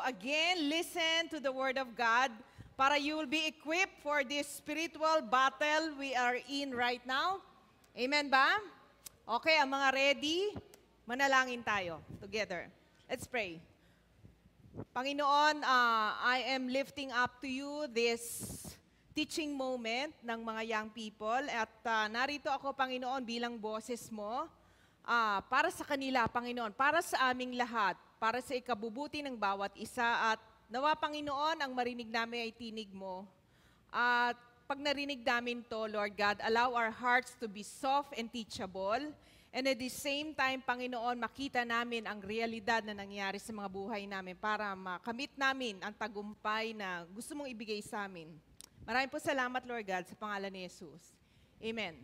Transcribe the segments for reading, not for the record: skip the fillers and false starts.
again listen to the Word of God para you will be equipped for this spiritual battle we are in right now. Amen ba? Okay, ang mga ready, manalangin tayo together. Let's pray. Panginoon, I am lifting up to you this teaching moment ng mga young people at narito ako, Panginoon, bilang boses mo para sa kanila, Panginoon, para sa aming lahat, para sa ikabubuti ng bawat isa at nawa, Panginoon, ang marinig namin ay tinig mo. At pag narinig namin to, Lord God, allow our hearts to be soft and teachable. And at the same time, Panginoon, makita namin ang realidad na nangyari sa mga buhay namin para makamit namin ang tagumpay na gusto mong ibigay sa amin. Maraming po salamat, Lord God, sa pangalan ni Jesus. Amen.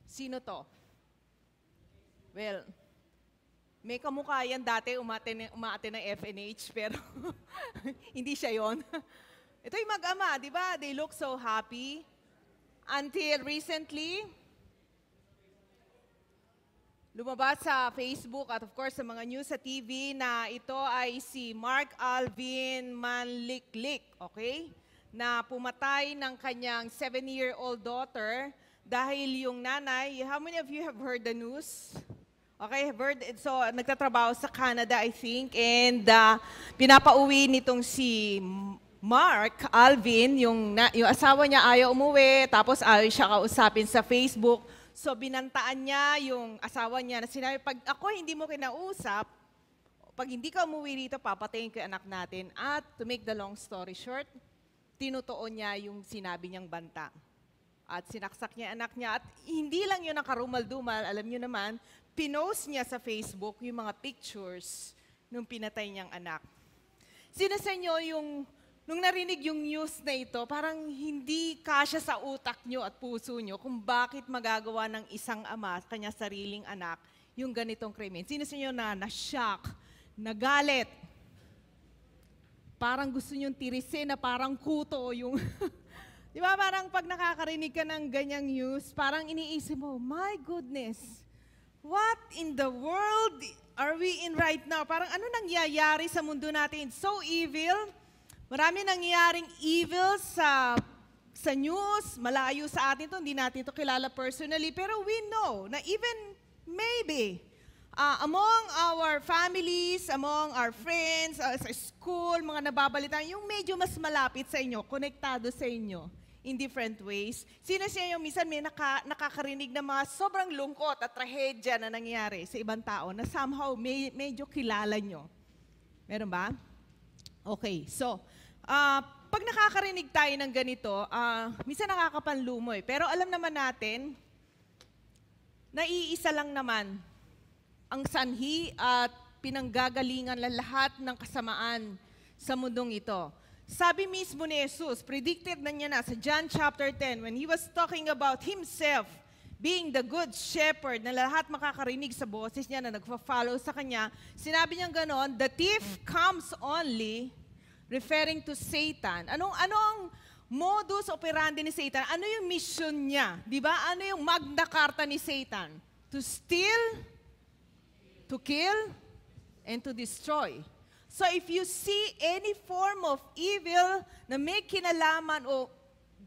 Sino to? Well, may kamukha yan dati, umate ng FNH, pero hindi siya yon. Ito yung mag-ama, di ba? They look so happy. Until recently, lumabas sa Facebook at of course sa mga news sa TV na ito ay si Mark Alvin Manliklik, okay? Na pumatay ng kanyang 7-year-old daughter dahil yung nanay, how many of you have heard the news? Okay, heard, so nagtatrabaho sa Canada, I think, and pinapauwi nitong si Mark Alvin, yung asawa niya ayaw umuwi, tapos ayaw siya kausapin sa Facebook. So binantaan niya yung asawa niya na sinabi, pag ako hindi mo kinausap, pag hindi ka umuwi rito, papatayin ko yung anak natin. At to make the long story short, tinutuon niya yung sinabi niyang banta. At sinaksak niya anak niya. At hindi lang yun nakarumal-dumal, alam niyo naman, pinost niya sa Facebook yung mga pictures nung pinatay niyang anak. Sino sa inyo yung, nung narinig yung news na ito, parang hindi kasya sa utak niyo at puso niyo kung bakit magagawa ng isang ama, kanya sariling anak, yung ganitong krimen. Sino sa inyo na na-shock, nagalit, parang gusto niyong tirisin na parang kuto yung... Di ba parang pag nakakarinig ka ng ganyang news, parang iniisip mo, my goodness, what in the world are we in right now? Parang ano nangyayari sa mundo natin? It's so evil. Marami nangyayaring evil sa news, malayo sa atin to, hindi natin ito kilala personally, pero we know na even maybe among our families, among our friends, sa school, mga nababalitaan, yung medyo mas malapit sa inyo, konektado sa inyo in different ways. Sino siya yung minsan may nakakarinig na mga sobrang lungkot at trahedya na nangyari sa ibang tao na somehow medyo kilala nyo? Meron ba? Okay, so, pag nakakarinig tayo ng ganito, minsan nakakapanlumoy. Pero alam naman natin, naiisa lang naman ang sanhi at pinanggagalingan ng lahat ng kasamaan sa mundong ito. Sabi mismo ni Jesus, predicted na niya na sa John chapter 10, when He was talking about Himself being the good shepherd, na lahat makakarinig sa boses niya na nagfa-follow sa Kanya, sinabi niya ganon, the thief comes only, referring to Satan. Ano ang modus operandi ni Satan? Ano yung mission niya? Di ba? Ano yung Magna Carta ni Satan? To steal, to kill, and to destroy. So if you see any form of evil na may kinalaman o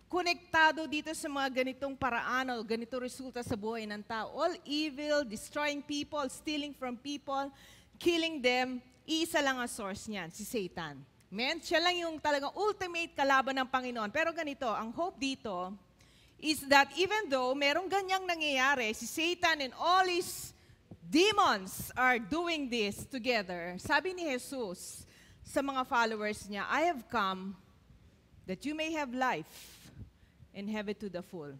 konektado dito sa mga ganitong paraan o ganito resulta sa buhay ng tao, all evil, destroying people, stealing from people, killing them, iisa lang ang source niyan, si Satan. Amen? Siya lang yung talagang ultimate kalaban ng Panginoon. Pero ganito, ang hope dito is that even though merong ganyang nangyayari, si Satan and all his demons are doing this together. Sabi ni Jesus sa mga followers niya, I have come that you may have life and have it to the full.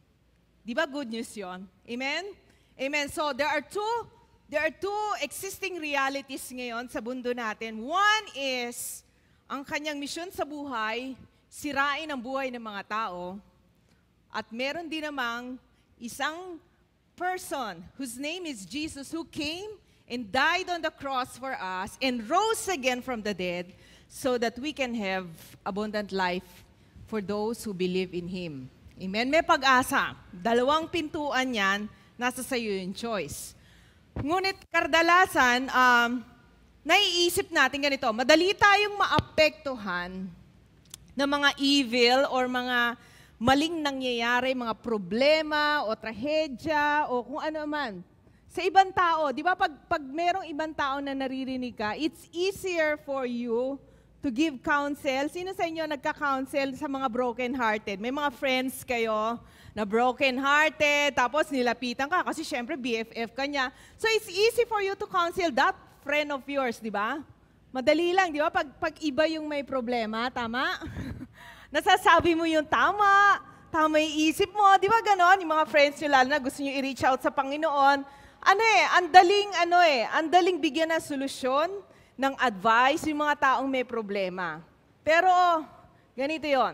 Di ba good news yon? Amen? Amen. So there are two existing realities ngayon sa mundo natin. One is, ang kanyang misyon sa buhay, sirain ang buhay ng mga tao. At meron din namang isang person whose name is Jesus, who came and died on the cross for us and rose again from the dead so that we can have abundant life for those who believe in Him. Amen? May pag-asa. Dalawang pintuan yan, nasa sa iyo yung choice. Ngunit kadalasan, naiisip natin ganito, madali tayong maapektuhan ng mga evil or mga maling nangyayari, mga problema o trahedya o kung ano man. Sa ibang tao, di ba pag merong ibang tao na naririnig ka, it's easier for you to give counsel. Sino sa inyo nagka-counsel sa mga broken-hearted? May mga friends kayo na broken-hearted, tapos nilapitan ka kasi syempre BFF ka niya. So it's easy for you to counsel that friend of yours, di ba? Madali lang, di ba? Pag iba yung may problema, tama? Nasasabi mo yung tama yung isip mo, di ba ganon? Yung mga friends nyo, lalo na gusto nyo i-reach out sa Panginoon. Ang daling bigyan ng solusyon, ng advice, yung mga taong may problema. Pero, ganito yon.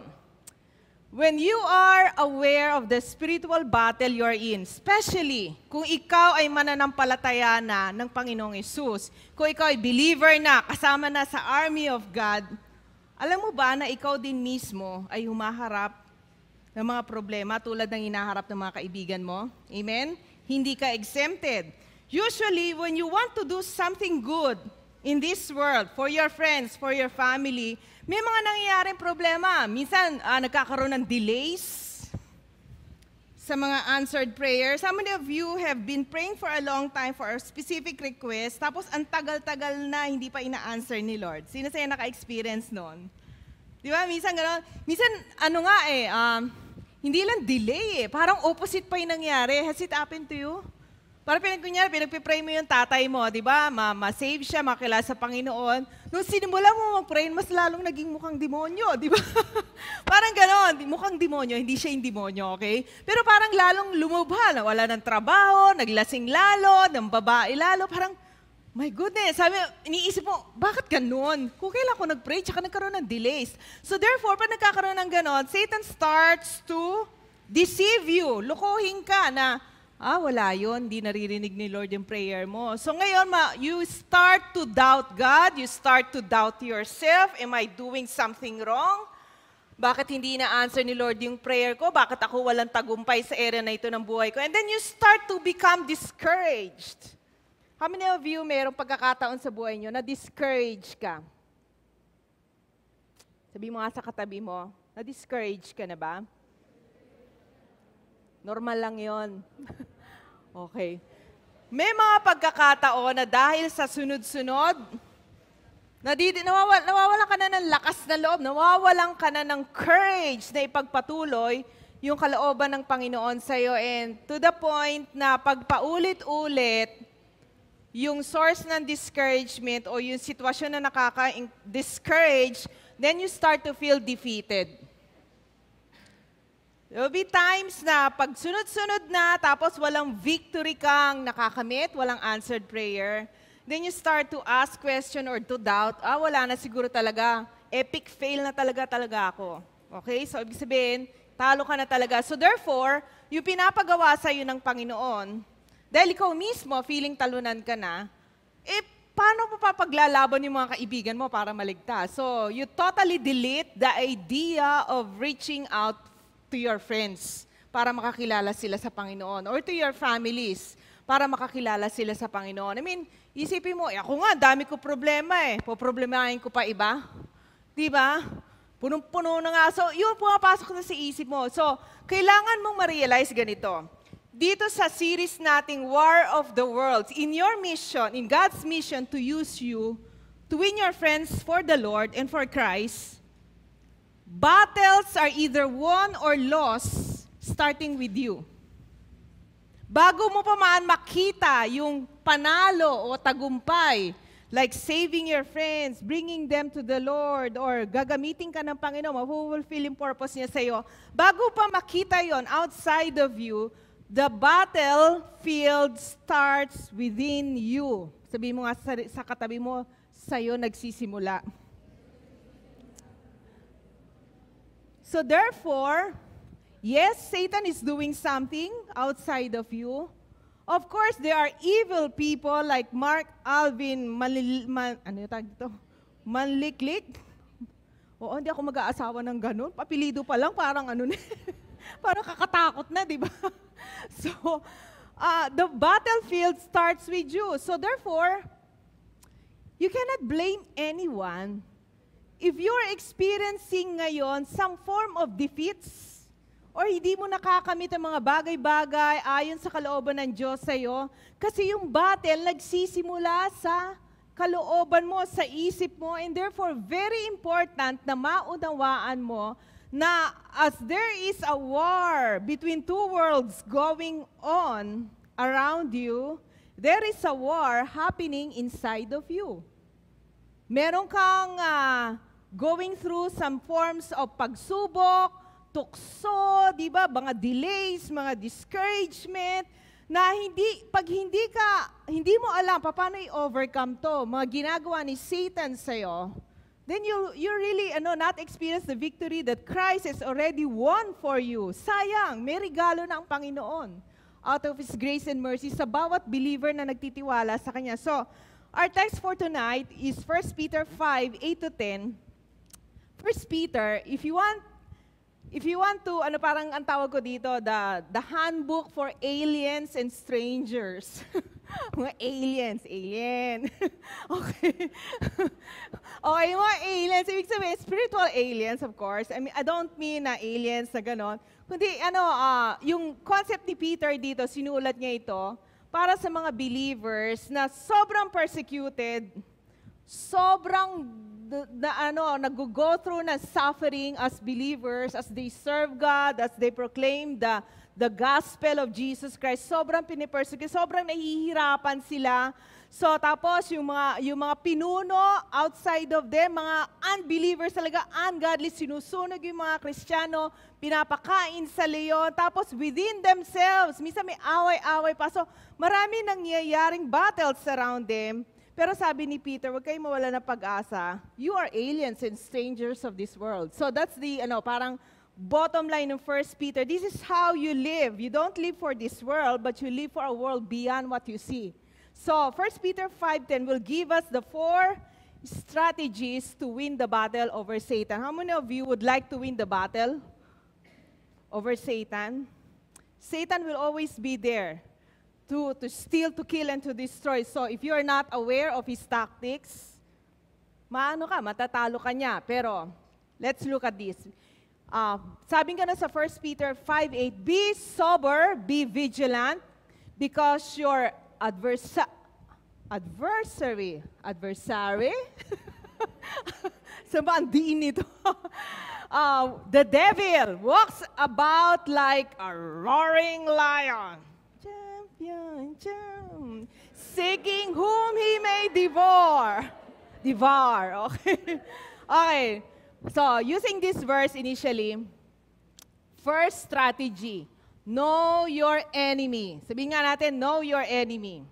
When you are aware of the spiritual battle you're in, especially kung ikaw ay mananampalataya na ng Panginoong Hesus, kung ikaw ay believer na, kasama na sa army of God, alam mo ba na ikaw din mismo ay humaharap ng mga problema tulad ng hinaharap ng mga kaibigan mo? Amen? Hindi ka exempted. Usually, when you want to do something good in this world, for your friends, for your family, may mga nangyayaring problema. Minsan, nagkakaroon ng delays sa mga answered prayers. How many of you have been praying for a long time for a specific request, tapos ang tagal-tagal na hindi pa ina-answer ni Lord? Sino sa'yo naka-experience nun? Di ba? Minsan gano'n. Minsan, hindi lang delay eh. Parang opposite pa yung nangyari. Has it happened to you? Para pinagpipray mo yung tatay mo, di ba? Ma-save siya, makilala sa Panginoon. Nung sinimula mo mag-pray, mas lalong naging mukhang demonyo, di ba? Parang ganon, mukhang demonyo, hindi siya yung demonyo, okay? Pero parang lalong lumubha, wala ng trabaho, naglasing lalo, ng babae lalo, parang, my goodness, sabi, iniisip mo, bakit ganon? Kung kailan ko nag-pray, tsaka nagkaroon ng delays. So therefore, pag nagkakaroon ng ganon, Satan starts to deceive you, lukuhin ka na, wala yun, hindi naririnig ni Lord yung prayer mo. So ngayon, you start to doubt God, you start to doubt yourself, am I doing something wrong? Bakit hindi na-answer ni Lord yung prayer ko? Bakit ako walang tagumpay sa area na ito ng buhay ko? And then you start to become discouraged. How many of you mayroong pagkakataon sa buhay nyo na discouraged ka? Sabi mo nga sa katabi mo, na-discourage ka na ba? Normal lang yon. Okay. May mga pagkakataon na dahil sa sunod-sunod, nawawalan ka na ng lakas na loob, nawawalan ka na ng courage na ipagpatuloy yung kalooban ng Panginoon sa iyo. And to the point na pagpaulit-ulit, yung source ng discouragement o yung sitwasyon na nakaka-discourage, then you start to feel defeated. There will be times na pag sunod-sunod na, tapos walang victory kang nakakamit, walang answered prayer, then you start to ask question or to doubt, wala na siguro talaga, epic fail na talaga ako. Okay? So, ibig sabihin, talo ka na talaga. So, therefore, yung pinapagawa sa'yo ng Panginoon, dahil ikaw mismo, feeling talunan ka na, paano mo papaglalaban yung mga kaibigan mo para maligtas? So, you totally delete the idea of reaching out to your friends para makakilala sila sa Panginoon or to your families para makakilala sila sa Panginoon. I mean, isipin mo, ako nga, dami ko problema eh. Poproblemahin ko pa iba. Diba? Punong-puno na nga. So, yun, pumapasok na sa isip mo. So, kailangan mong ma-realize ganito. Dito sa series nating War of the Worlds, in your mission, in God's mission to use you to win your friends for the Lord and for Christ, battles are either won or lost starting with you. Bago mo pa man makita yung panalo o tagumpay, like saving your friends, bringing them to the Lord, or gagamitin ka ng Panginoon, ma-fulfill yung purpose niya sa'yo, bago pa makita yon outside of you, the battlefield starts within you. Sabihin mo nga sa katabi mo, sa'yo nagsisimula. So therefore, yes, Satan is doing something outside of you. Of course, there are evil people like Mark Alvin Manliklik. Oo, hindi ako mag-aasawa ng ganun. Papilido pa lang, parang parang kakatakot na, di ba? So, the battlefield starts with you. So therefore, You cannot blame anyone if you're experiencing ngayon some form of defeats or hindi mo nakakamit ang mga bagay-bagay ayon sa kalooban ng Diyos sa'yo. Kasi yung battle nagsisimula sa kalooban mo, sa isip mo, and therefore very important na maunawaan mo na as there is a war between two worlds going on around you, there is a war happening inside of you. Meron kang going through some forms of pagsubok, tukso, di ba? Mga delays, mga discouragement, na pag hindi mo alam paano i-overcome to, mga ginagawa ni Satan sa'yo, then you really not experience the victory that Christ has already won for you. Sayang, may regalo na ang Panginoon out of His grace and mercy sa bawat believer na nagtitiwala sa Kanya. So, our text for tonight is 1 Peter 5:8-10. 1 Peter, if you want to, parang ang tawag ko dito, the handbook for aliens and strangers. Mga alien. Okay. Okay, mga aliens, ibig sabihin, spiritual aliens, of course. I mean, I don't mean na aliens na ganon. Kundi, yung concept ni Peter dito, sinulat niya ito, para sa mga believers na sobrang persecuted, sobrang nag-go through na suffering as believers, as they serve God, as they proclaim the gospel of Jesus Christ. Sobrang pinipersecute, sobrang nahihirapan sila. So tapos yung mga pinuno outside of them, mga unbelievers talaga, ungodly, sinusunog yung mga Kristiyano, pinapakain sa leon. Tapos within themselves, minsan may away-away pa. So marami nangyayaring battles around them. Pero sabi ni Peter, huwag kayong mawala ng pag-asa. You are aliens and strangers of this world. So that's the, parang bottom line of 1 Peter. This is how you live. You don't live for this world, but you live for a world beyond what you see. So 1 Peter 5:10 will give us the 4 strategies to win the battle over Satan. How many of you would like to win the battle over Satan? Satan will always be there to steal, to kill, and to destroy. So if you are not aware of his tactics, matatalo ka niya. Pero let's look at this. Sabi nga na sa 1 Peter 5:8, be sober, be vigilant, because your adversary, sa ang diin nito, the devil walks about like a roaring lion, seeking whom he may devour. Okay. Okay. So, using this verse initially, first strategy, know your enemy. Sabihin nga natin, know your enemy.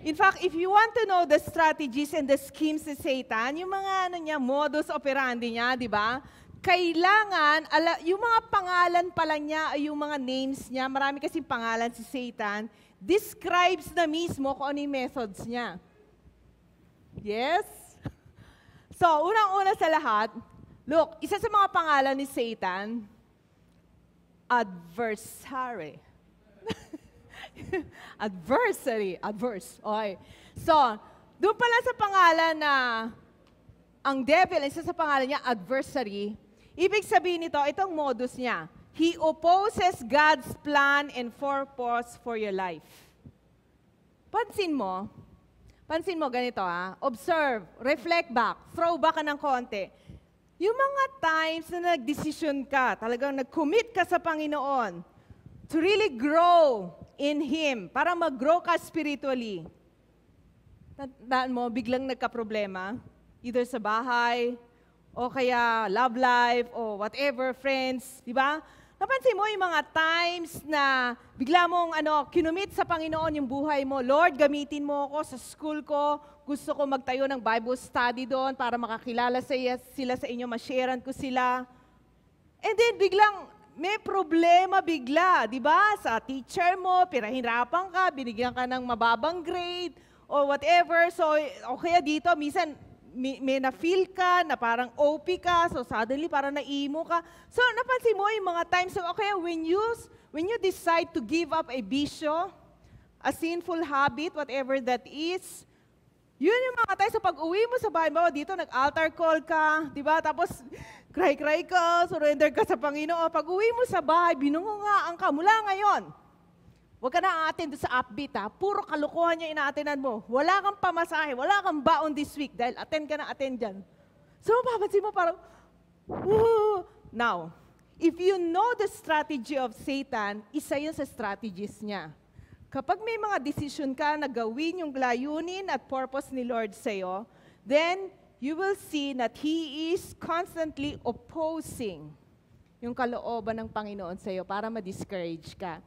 In fact, if you want to know the strategies and the schemes of Satan, yung mga modus operandi niya, di ba? Kailangan, yung mga pangalan pala niya, ay yung mga names niya, marami kasi pangalan si Satan, describes na mismo kung ano yung methods niya. Yes? So, unang-una sa lahat, look, isa sa mga pangalan ni Satan, adversary. Okay. So, doon pala sa pangalan na ang devil, isa sa pangalan niya, adversary, ibig sabihin nito, itong modus niya, he opposes God's plan and purpose for your life. Pansin mo ganito observe, reflect back, throw back ka ng konti. Yung mga times na nag-decision ka, talagang nag-commit ka sa Panginoon to really grow in Him, para mag-grow ka spiritually. Tandaan mo, biglang nagka-problema, either sa bahay, o kaya love life, o whatever, friends, di ba? Napansin mo yung mga times na bigla mong kinumit sa Panginoon yung buhay mo. Lord, gamitin mo ako sa school ko. Gusto ko magtayo ng Bible study doon para makakilala sila sa inyo, ma-sharean ko sila. And then biglang may problema bigla, di ba? Sa teacher mo, pinahirapan ka, binigyan ka ng mababang grade, or whatever. So, o kaya dito, minsan, may na-feel ka, na parang OP ka, so suddenly parang na-emo ka. So, napansin mo yung mga times, so, okay, when you decide to give up a bisyo, a sinful habit, whatever that is, Yun yung mga tayo sa pag-uwi mo sa bahay mo, dito nag-altar call ka, di ba? Tapos cry ka, surrender ka sa Panginoon. Pag-uwi mo sa bahay, binungungaan ka. Mula ngayon, huwag ka na a-attend sa upbeat ha. Puro kalukuhan yung ina-attendan mo. Wala kang pamasahe, wala kang baon this week dahil attend ka na attend dyan. So mapapansin mo parang, woo! Now, if you know the strategy of Satan, isa yun sa strategies niya. Kapag may mga decision ka na gawin yung layunin at purpose ni Lord sa'yo, then you will see that He is constantly opposing yung kalooban ng Panginoon sa'yo para ma-discourage ka.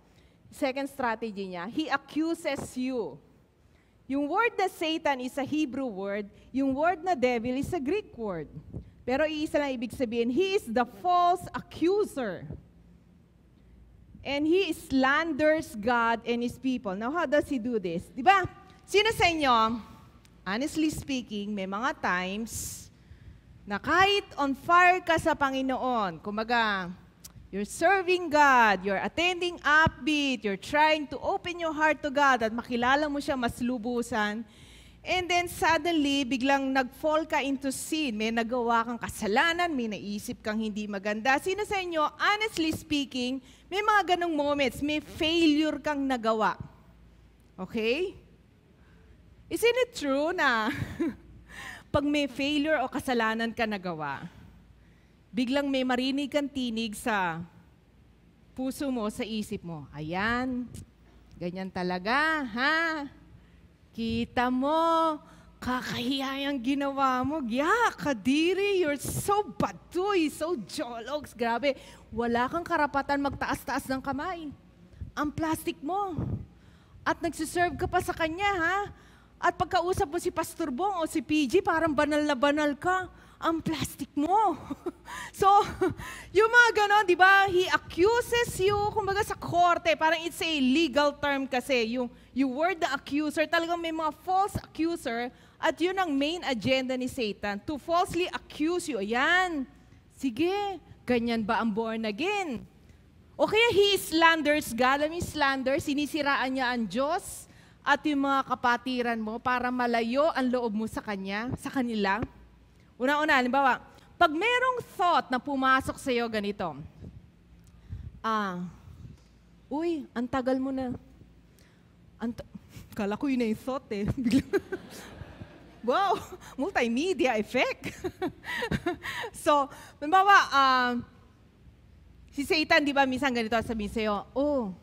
Second strategy niya, He accuses you. Yung word na Satan is a Hebrew word, yung word na devil is a Greek word. Pero iisa lang ibig sabihin, he is the false accuser. And he slanders God and His people. Now, how does he do this? Diba? Sino sa inyo, honestly speaking, may mga times na kahit on fire ka sa Panginoon, kumaga, you're serving God, you're attending upbeat, you're trying to open your heart to God at makilala mo siya mas lubusan, and then suddenly, biglang nag-fall ka into sin. May nagawa kang kasalanan, may naisip kang hindi maganda. Sino sa inyo, honestly speaking, may mga ganong moments, may failure kang nagawa. Okay? Isn't it true na pag may failure o kasalanan ka nagawa, biglang may marinig kang tinig sa puso mo, sa isip mo, ayan, ganyan talaga, ha? Kita mo, kakahiya yung ginawa mo. Yeah, kadiri, you're so batoy, so jologs. Grabe, wala kang karapatan magtaas-taas ng kamay. Ang plastic mo. At nagsiserve ka pa sa kanya, ha? At pagkausap mo si Pastor Bong o si PG, parang banal na banal ka. Ang plastic mo. So, yung mga ganon, di ba? He accuses you, kumbaga sa korte, parang it's a legal term kasi, yung word the accuser, talagang may mga false accuser, at yun ang main agenda ni Satan, to falsely accuse you. Ayan, sige, ganyan ba ang born again? O kaya he slanders God, alam mo slander, sinisiraan niya ang Diyos, at yung mga kapatiran mo, para malayo ang loob mo sa Kanya, sa kanila. Una-una, halimbawa, pag merong thought na pumasok sa iyo ganito, uy, ang tagal mo na. Kala ko yun na yung thought eh. Wow, multimedia effect. So, halimbawa, si Satan, di ba, minsan ganito sabihin sa'yo, oh,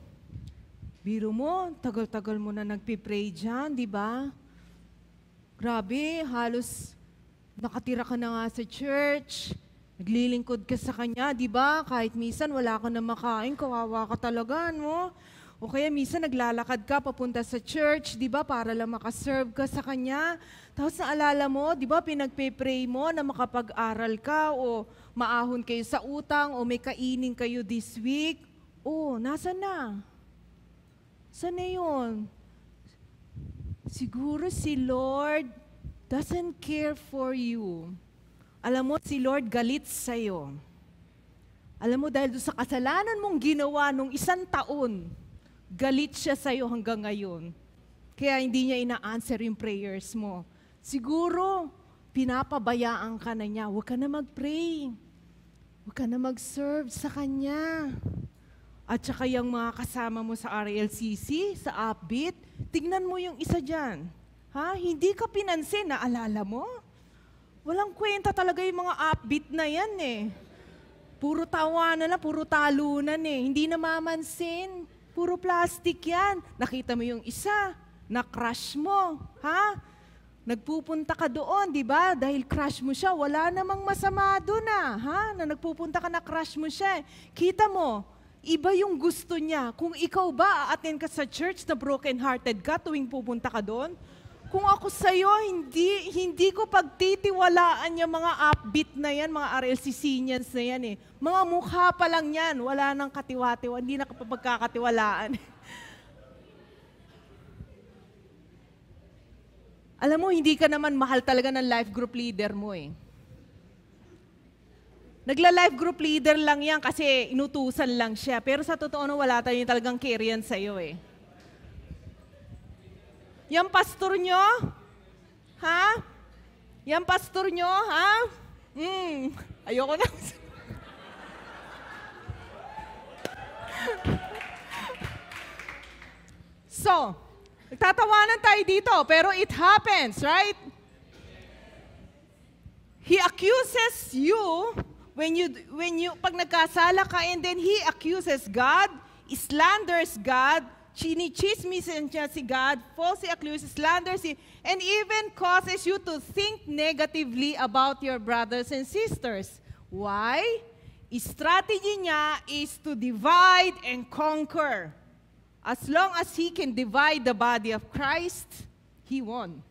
biro mo, tagal-tagal mo na nagpipray dyan, di ba? Grabe, halos nakatira ka na nga sa church, naglilingkod ka sa Kanya, di ba? Kahit minsan wala ka na makain, kawawa ka talaga, no? O kaya minsan naglalakad ka papunta sa church, di ba? Para lang makaserve ka sa Kanya. Tapos naalala mo, di ba, pinagpe-pray mo na makapag-aral ka o maahon kayo sa utang o may kainin kayo this week. Oh, nasa na? Saan na yun? Siguro si Lord doesn't care for you. Alam mo, si Lord galit sa'yo. Alam mo, dahil sa kasalanan mong ginawa nung 1 taon, galit siya sa'yo hanggang ngayon. Kaya hindi niya ina-answer yung prayers mo. Siguro, pinapabayaan ka na niya. Huwag ka na mag-pray. Huwag ka na mag-serve sa Kanya. At saka yung mga kasama mo sa RLCC, sa Upbeat, tignan mo yung isa dyan. Ha? Hindi ka pinansin, naalala mo? Walang kwenta talaga yung mga upbeat na yan eh. Puro tawanan na, puro talunan eh. Hindi namamansin. Puro plastic yan. Nakita mo yung isa, na-crush mo. Ha? Nagpupunta ka doon, di ba? Dahil crush mo siya, wala namang masama doon ha? Na nagpupunta ka na crush mo siya. Kita mo, iba yung gusto niya. Kung ikaw ba, a-attend ka sa church na broken-hearted ka tuwing pupunta ka doon, kung ako sa'yo, hindi ko pagtitiwalaan yung mga upbeat na yan, mga RLCCians na yan eh. Mga mukha pa lang yan, wala nang katiwa-tiwa, hindi na kapagkakatiwalaan. Alam mo, hindi ka naman mahal talaga ng life group leader mo eh. Nagla-life group leader lang yan kasi inutusan lang siya. Pero sa totoo na wala tayong talagang care yan sa'yo eh. Yung pastor nyo, Ha? Yan pastor nyo, ha? Ayoko na. So, nagtatawanan tayo dito, pero it happens, right? He accuses you pag nagkasala ka, and then he accuses God, slanders God, chinichismisan niya si God, falsely accuses, slanders him, and even causes you to think negatively about your brothers and sisters. Why? Strategy niya is to divide and conquer. As long as he can divide the body of Christ, he won.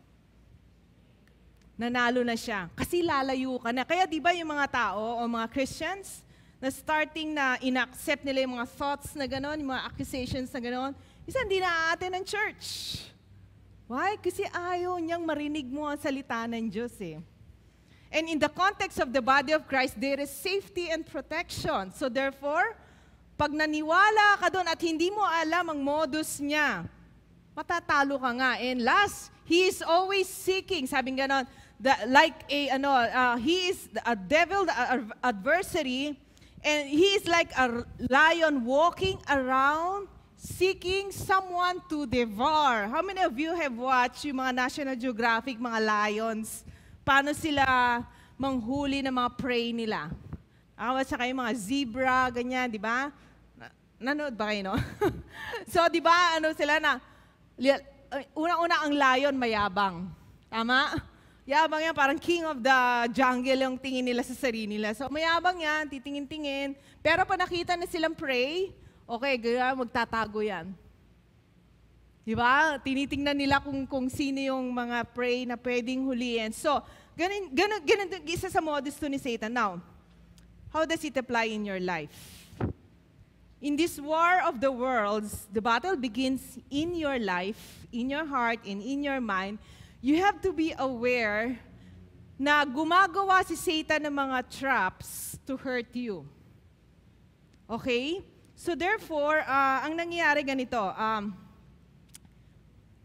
Nanalo na siya. Kasi lalayo ka na. Kaya di ba yung mga tao o mga Christians na starting na ina-accept nila yung mga thoughts na gano'n, yung mga accusations na gano'n, isa hindi na aatin ng church. Why? Kasi ayaw niyang marinig mo ang salita ng Diyos eh. And in the context of the body of Christ, there is safety and protection. So therefore, pag naniwala ka doon at hindi mo alam ang modus niya, matatalo ka nga. And last, he is always seeking, sabing ganon, he is a devil, the adversary, and he is like a lion walking around seeking someone to devour. How many of you have watched yung mga National Geographic, mga lions? Paano sila manghuli ng mga prey nila? Sa kayo mga zebra, ganyan, di ba? Nanood ba kayo, no? So, di ba, sila na, una-una ang lion mayabang. Tama? Yabang yan, parang king of the jungle yung tingin nila sa sarili nila. So, mayabang yan, titingin-tingin. Pero pa nakita na silang prey, okay, magtatago yan. Diba? Tinitingnan nila kung sino yung mga prey na pwedeng huliin. So, ganun isa sa modus to ni Satan. Now, how does it apply in your life? In this war of the worlds, the battle begins in your life, in your heart, and in your mind. You have to be aware na gumagawa si Satan ng mga traps to hurt you. Okay? So therefore, ang nangyayari ganito,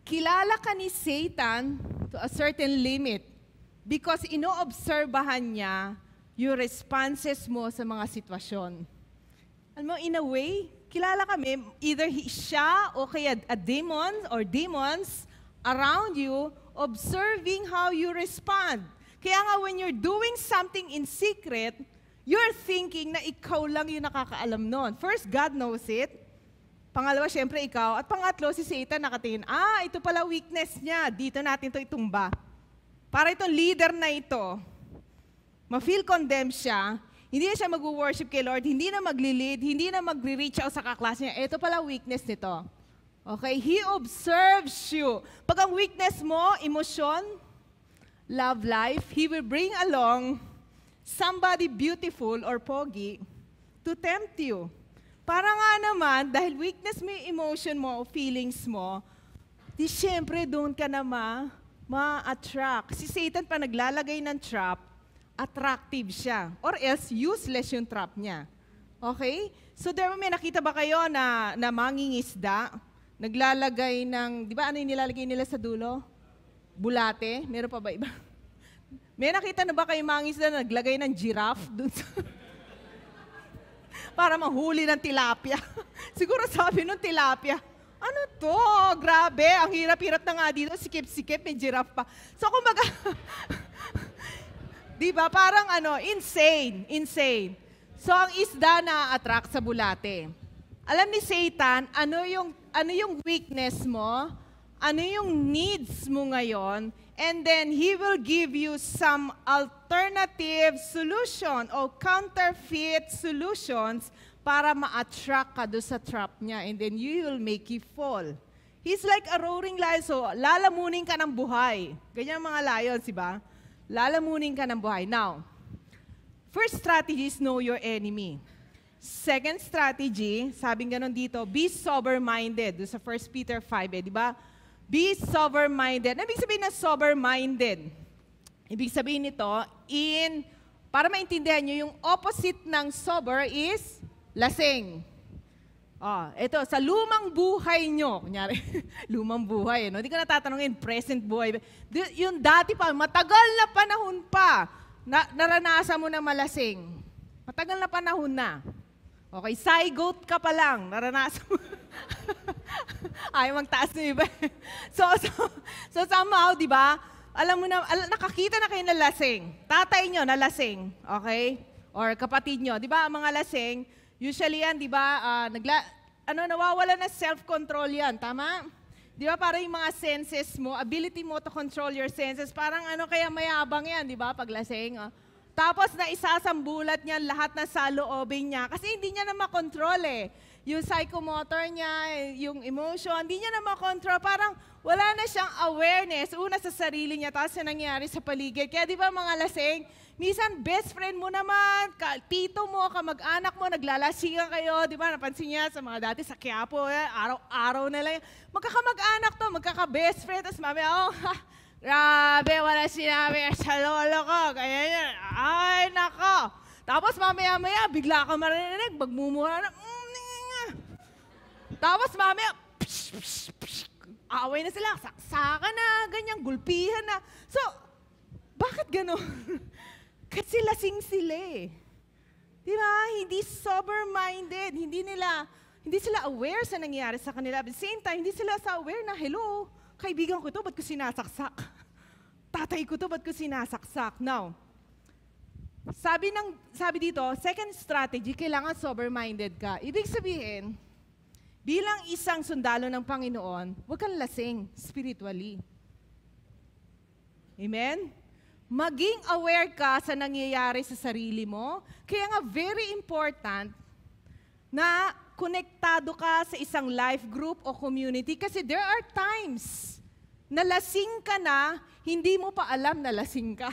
kilala ka ni Satan to a certain limit because inoobserbahan niya yung responses mo sa mga sitwasyon. Alam mo, in a way, kilala kami, either siya o kaya a demon or demons around you observing how you respond. Kaya nga when you're doing something in secret, you're thinking na ikaw lang yung nakakaalam nun. First, God knows it. Pangalawa, syempre ikaw. At pangatlo, si Satan nakatingin, ito pala weakness niya. Dito natin ito itumba. Para itong leader na ito, ma-feel condemned siya, hindi na siya mag-worship kay Lord, hindi na magli-lead, hindi na magre-reach out sa kaklase niya. Ito pala weakness nito. Okay? He observes you. Pag ang weakness mo, emosyon, love life, He will bring along somebody beautiful or pogi to tempt you. Para nga naman, dahil weakness mo yung emotion mo o feelings mo, di syempre doon ka na ma-attract. Si Satan pa naglalagay ng trap, attractive siya. Or else, useless yung trap niya. Okay? So there may nakita ba kayo na mangingisda, naglalagay ng, di ba ano yung nilalagay nila sa dulo? Bulate? Meron pa ba iba? May nakita na ba kayo mangingisda na naglagay ng giraffe dun sa para mahuli ng tilapia. Siguro sabi nung tilapia, ano to? Grabe, ang hirap-hirap na nga dito, sikip-sikip, may giraffe pa. So kumbaga, di ba, parang insane. So ang isda na-attract sa bulate. Alam ni Satan, ano yung weakness mo, ano yung needs mo ngayon, and then he will give you some alternative solution o counterfeit solutions para ma-attract ka doon sa trap niya, and then you will make you fall. He's like a roaring lion, so lalamunin ka ng buhay. Ganyan ang mga lions, diba? Lalamunin ka ng buhay. Now, first strategy is know your enemy. Second strategy, sabing ganon dito, be sober-minded. Doon sa 1 Peter 5, di ba? Be sober-minded. Ano ibig sabihin na sober-minded? Ibig sabihin nito, para maintindihan nyo, yung opposite ng sober is lasing. Ito, sa lumang buhay nyo, kunyari, lumang buhay, no? Hindi ko natatanungin, present buhay. Yung dati pa, matagal na panahon pa, naranasan mo na malasing. Matagal na panahon na. Okay, zygote ka pa lang, naranasan mo. Ayaw magtaas na iba. So somehow, di ba, alam mo na, nakakita na kayo na lasing. Tatay nyo na lasing, okay? Or kapatid nyo, di ba, ang mga lasing, usually yan, di ba, nawawala na self-control yan, tama? Di ba, parang yung mga senses mo, ability mo to control your senses, parang kaya mayabang yan, di ba, paglasing. Tapos na isasambulat niya lahat na saloobin niya, kasi hindi niya na makontrol eh. Yung psychomotor niya, yung emotion, hindi niya na makontrol, parang wala na siyang awareness, una sa sarili niya, tapos yung nangyayari sa paligid. Kaya di ba mga lasing, minsan, best friend mo naman, tito mo, kamag-anak mo, naglalasingan kayo, di ba? Napansin niya sa mga dati sa Quiapo, araw-araw na lang. Magkakamag-anak to, magkaka-best friend, tapos mamaya, grabe, wala sinabi sa lolo ko, kaya yan, ay, nako. Tapos mamaya-maya, bigla ka marinig, magmumura na, tapos mamaya, away na sila, saksakan na, ganyan, gulpihan na. So, bakit gano'n? Kasi lasing sila eh. Di ba? Hindi sober-minded. Hindi sila aware sa nangyayari sa kanila. At the same time, hindi sila aware na, hello, kaibigan ko to, ba't ko sinasaksak? Tatay ko to, ba't ko sinasaksak? Now, sabi dito, second strategy, kailangan sober-minded ka. Ibig sabihin, bilang isang sundalo ng Panginoon, huwag kang lasing spiritually. Amen? Maging aware ka sa nangyayari sa sarili mo. Kaya nga very important na konektado ka sa isang life group o community kasi there are times na lasing ka na, hindi mo pa alam na lasing ka.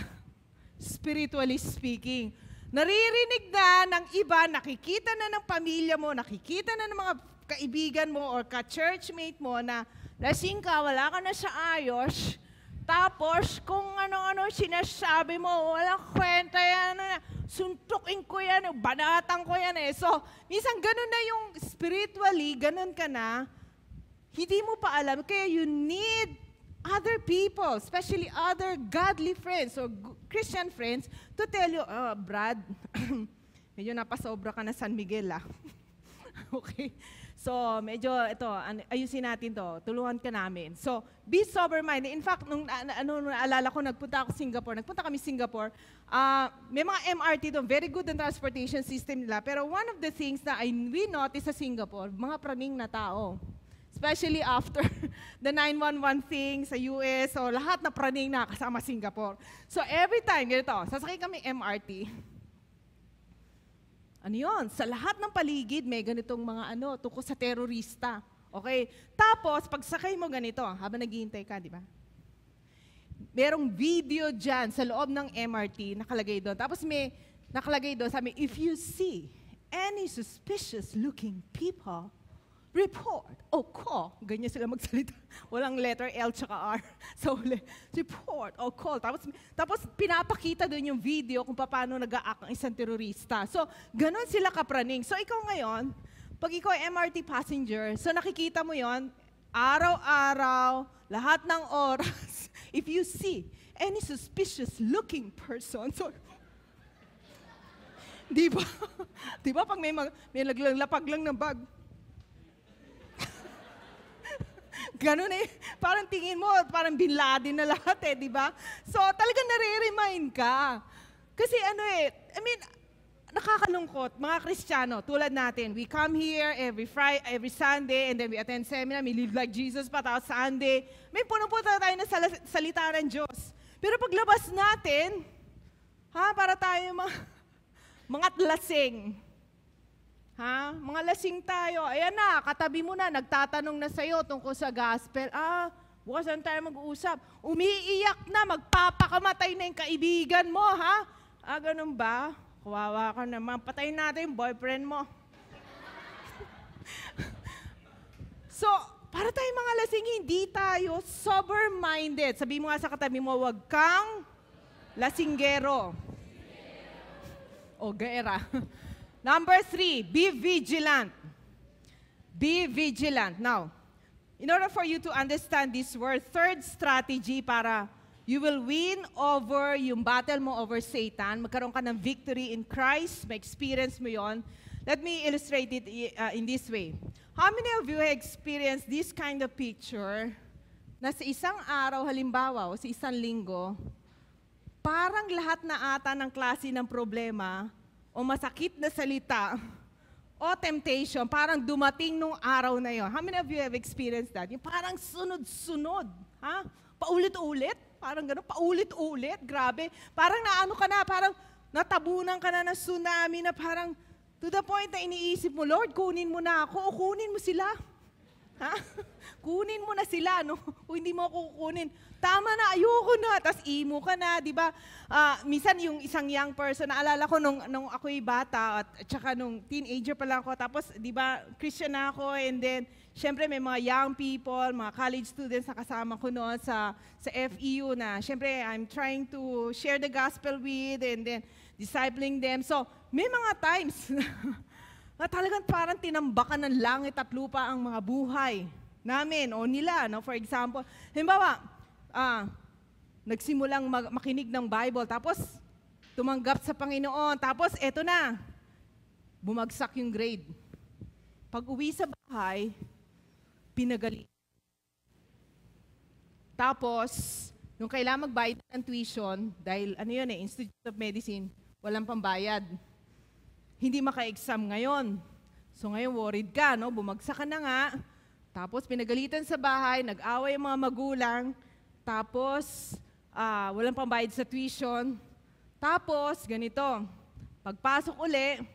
Spiritually speaking. Naririnig na ng iba, nakikita na ng pamilya mo, nakikita na ng mga kaibigan mo or ka-churchmate mo na lasing ka, wala ka na sa ayos. Tapos, kung ano-ano sinasabi mo, walang kwenta yan. Suntukin ko yan, banatan ko yan eh. So, minsan ganun na yung spiritually, ganun ka na, hindi mo pa alam. Kaya you need other people, especially other godly friends or Christian friends, to tell you, Brad, medyo napasobra ka na San Miguel Okay? So, medyo, ayusin natin to. Tulungan ka namin. So, be sober-minded. In fact, nung naalala ko, nagpunta kami Singapore, may mga MRT doon, very good ang transportation system nila. Pero one of the things na we noticed sa Singapore, mga praning na tao. Especially after the 911 thing sa US, so lahat na praning na kasama Singapore. So, every time, ganito, sasakay kami MRT, sa lahat ng paligid, may ganitong mga tungkol sa terorista. Okay? Tapos, pagsakay mo ganito, habang naghihintay ka, di ba? Merong video dyan sa loob ng MRT, nakalagay doon. Tapos may nakalagay doon, sabi, if you see any suspicious-looking people, report o call. Ganyan sila magsalita. Walang letter L tsaka R. So, report o call. Tapos pinapakita doon yung video kung paano nag-a-act ang isang terorista. So, ganun sila kapraning. So, ikaw ngayon, pag ikaw ay MRT passenger, so nakikita mo yon araw-araw, lahat ng oras, if you see any suspicious-looking person, so, di ba? Di ba pag may naglapag lang ng bag, ganun eh. Parang tingin mo, parang Bin Laden na lahat eh, di ba? So, talagang nare-remind ka. Kasi nakakalungkot, mga Kristiyano, tulad natin, we come here every Sunday, and then we attend seminar, we live like Jesus pa, tapos Sunday, may punong-punta tayo na salita ng Diyos. Pero paglabas natin, para tayo mga lasing. Mga lasing tayo. Ayan na, katabi mo na, nagtatanong na sa'yo tungkol sa gospel. Bukas na tayo mag-uusap. Umiiyak na, magpapakamatay na yung kaibigan mo, ganun ba? Kawawa ka naman. Patayin natin yung boyfriend mo. So, para tayo mga lasing, hindi tayo sober-minded. Sabi mo nga sa katabi mo, wag kang lasinggero. O, gaera. Number 3, be vigilant. Be vigilant. Now, in order for you to understand this word, third strategy para you will win over yung battle mo over Satan, magkaroon ka ng victory in Christ, ma-experience mo yon. Let me illustrate it in this way. How many of you have experienced this kind of picture na sa isang araw, halimbawa, o sa isang linggo, parang lahat na ata ng klase ng problema o masakit na salita o temptation, parang dumating nung araw na yon. How many of you have experienced that? Yung parang sunod-sunod, ha? Paulit-ulit, parang gano'n, paulit-ulit, grabe. Parang naano ka na, parang natabunan ka na ng tsunami na parang to the point na iniisip mo, Lord, kunin mo na ako o kunin mo sila. Ha? Kunin mo na sila, no? Kung hindi mo ako kukunin. Tama na, ayoko na. Tapos imo ka na, di ba? Minsan yung isang young person, naalala ko nung ako'y bata at saka nung teenager pa lang ako. Tapos, di ba, Christian na ako and then, syempre may mga young people, mga college students na kasama ko noon sa FEU na, syempre, I'm trying to share the gospel with and then discipling them. So, may mga times na talagang parang tinambakan ng langit at lupa ang mga buhay namin o nila. No? For example, halimbawa, nagsimulang makinig ng Bible, tapos tumanggap sa Panginoon, tapos eto na, bumagsak yung grade. Pag uwi sa bahay, pinagali. Tapos, nung kailangan magbayad ng tuition, dahil ano yun Institute of Medicine, walang pambayad. Hindi maka-exam ngayon. So ngayon worried ka, no? Bumagsak ka na nga. Tapos pinagalitan sa bahay, nag-away ang mga magulang. Tapos walang pambayad sa tuition. Tapos ganito, pagpasok uli,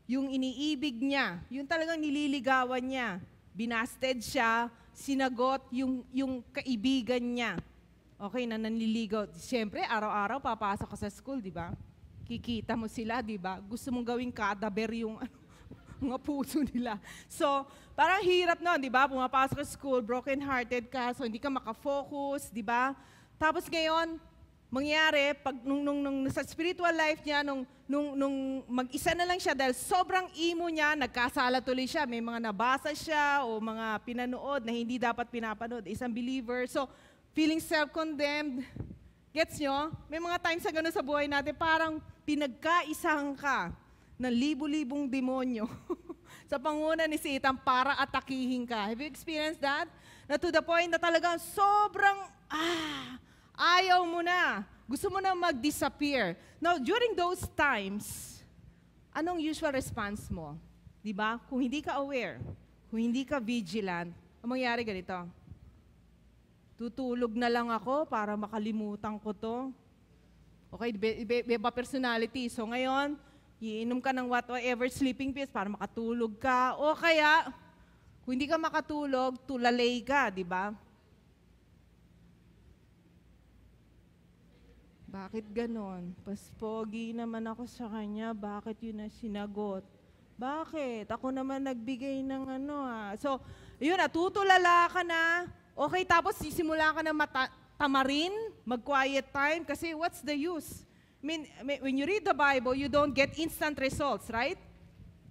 yung iniibig niya, yung talagang nililigawan niya, binasted siya, sinagot yung kaibigan niya. Okay, na nanliligaw. Siyempre, araw-araw papasok ka sa school, di ba? Kikita mo sila, di ba? Gusto mong gawing kadaber yung mga puso nila. So, parang hirap nun, di ba? Pumapasok sa school, broken-hearted ka, so hindi ka makafocus, di ba? Tapos ngayon, mangyari, pag nung sa spiritual life niya, nung mag-isa na lang siya, dahil sobrang emo niya, nagkasala tuloy siya, may mga nabasa siya o mga pinanood na hindi dapat pinapanood, isang believer. So, feeling self-condemned, gets nyo? May mga times sa gano'n sa buhay natin, parang pinagkaisang ka ng libu-libong demonyo sa panguna ni Satan para atakihin ka. Have you experienced that? Na to the point na talagang sobrang, ayaw mo na. Gusto mo na mag-disappear. Now, during those times, anong usual response mo? Diba? Kung hindi ka aware, kung hindi ka vigilant, ang mangyari ganito, tutulog na lang ako para makalimutan ko to. Okay, iba personality. So ngayon, iinom ka ng whatever sleeping pills para makatulog ka. O kaya, kung hindi ka makatulog, tulalay ka, di ba? Bakit ganon? Paspogi naman ako sa kanya, bakit yun na sinagot? Bakit? Ako naman nagbigay ng So, yun, tutulala ka na. Okay, tapos sisimula ka na tamarin, mag-quiet time, kasi what's the use? I mean, when you read the Bible, you don't get instant results, right?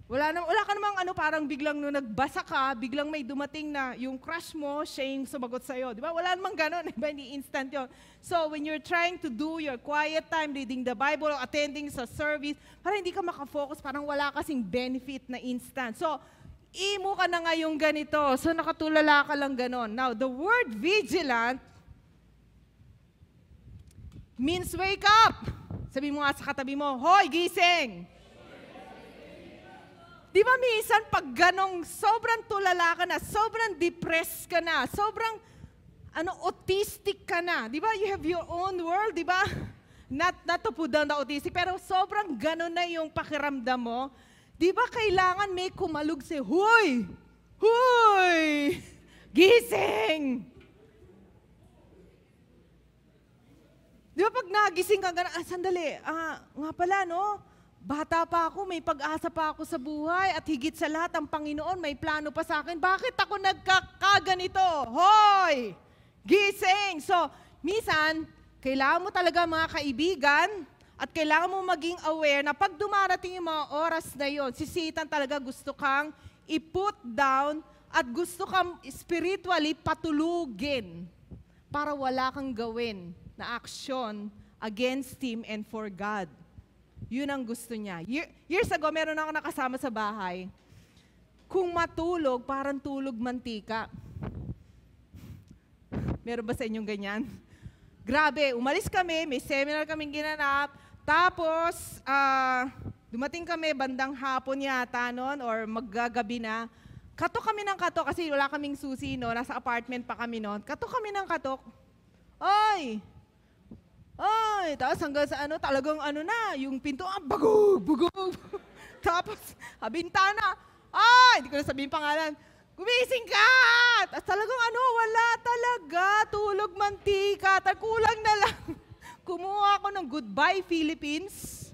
Wala ka namang parang biglang nung nagbasa ka, biglang may dumating na yung crush mo, siya yung sumagot sa'yo. Di ba? Wala namang ganon, hindi instant yun. So, when you're trying to do your quiet time, reading the Bible, attending sa service, parang hindi ka makafocus, parang wala kasing benefit na instant. So, imo ka na ngayong ganito. So, nakatulala ka lang ganon. Now, the word vigilant means wake up. Sabi mo nga sa katabi mo, hoy, gising! Di ba minsan pag ganong sobrang tulala ka na, sobrang depressed ka na, sobrang autistic ka na. Di ba? You have your own world, di ba? Not to put down the autistic, pero sobrang ganon na yung pakiramdam mo. Di ba kailangan may kumalug si, huy! Huy! Gising! Di ba pag nagising ka gano'n, sandali, nga pala, no? Bata pa ako, may pag-asa pa ako sa buhay, at higit sa lahat, ang Panginoon may plano pa sa akin. Bakit ako nagkakaganito? Hoy! Gising! So, minsan, kailangan mo talaga mga kaibigan, at kailangan mo maging aware na pag dumarating yung mga oras na yon, si Satan talaga gusto kang i-put down at gusto kang spiritually patulugin para wala kang gawin na aksyon against Him and for God. Yun ang gusto niya. Years ago, meron ako nakasama sa bahay. Kung matulog, parang tulog mantika. Meron ba sa inyong ganyan? Grabe, umalis kami, may seminar kaming ginanap, tapos dumating kami bandang hapon yata noon or maggagabi na. Katok kami ng katok kasi wala kaming susi, no? Nasa apartment pa kami noon. Katok kami ng katok. Ay! Ay! Tapos hanggang sa talagang na, yung pinto, bagog, bugog. Tapos, bintana, ay! Hindi ko na sabihin pangalan. Gumising ka! At talagang wala talaga. Tulog mantika. Kulang na lang. Kumuha ako ng Goodbye Philippines.